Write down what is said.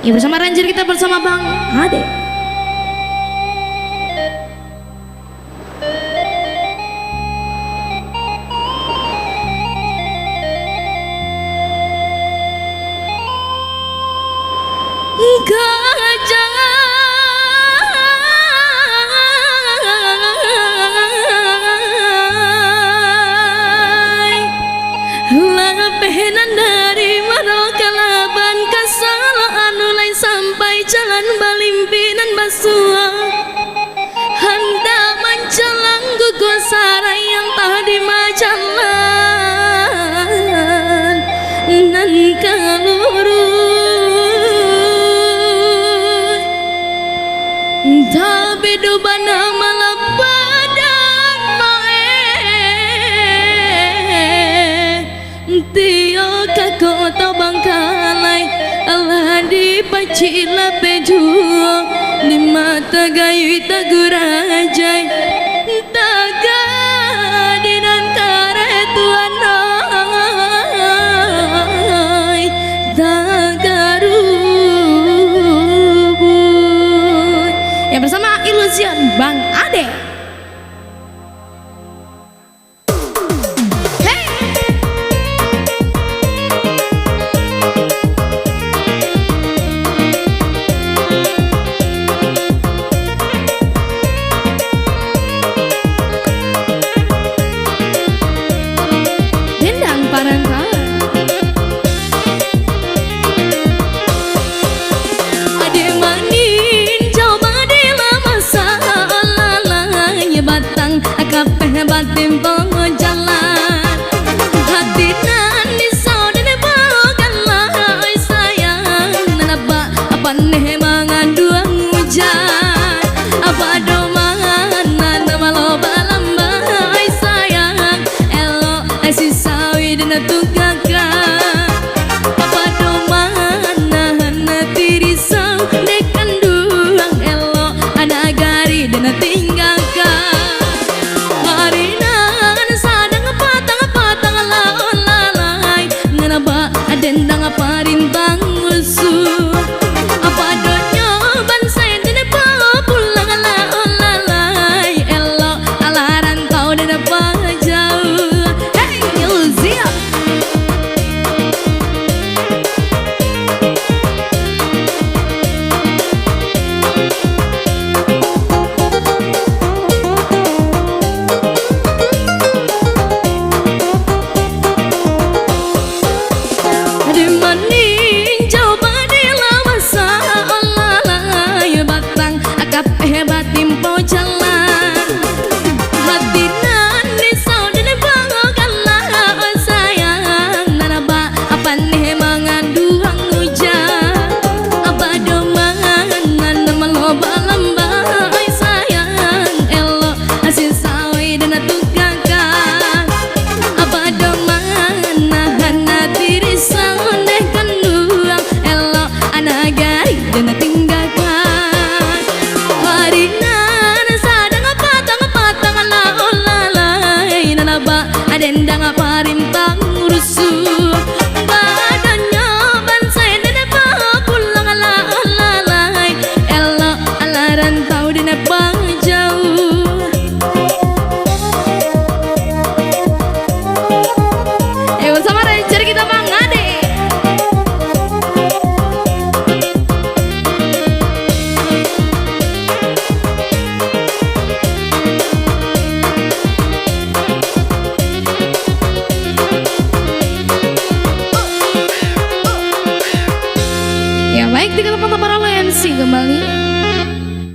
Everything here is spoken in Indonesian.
Ya bersama Ranger kita bersama Bang Ade. Lapenan dari marokalaban kesalahan mulai sampai jalan balimpinan basua hendak mencelang gugur sarai yang tadi majalan nan kalurus tapi dubana malah padang Tio kako to bangkalai Allah dipaci lapejuo di mata gayu tagurajai taga dinan karetuanai tagarubuy. Ya bersama Illusion Bang Ade. Batin bongo jalan hati nani saudara bawakanlah oi sayang nanaba apa nih mengandung hujan apa domangan nana malo balamba oi sayang elo si sawi dina tugakan apa domangan nana tirisau dekan duang elo ada gari dina tinggalkan dendang apa rintang usul apa donyo bansai dene pa pulang ala olalai elo ala rantau dene pa jauh. Hey Illusion hebat timpo jalan hati nani saudara bawakanlah oh sayang nanaba apa nih mengandung hujan apa domangan nana malo balamba oh sayang elo asin sawi dana tugakan apa domangan nahana diri saundeh kanduang elo anak gari dana tinggalkan dendang apa rintang rusuh badannya bansai dene pa pulang ala olalai elo ala rantau dene pa jauh. Bersama Ranger kita Bang Ade. Ya baik, di teman-teman para MC kembali.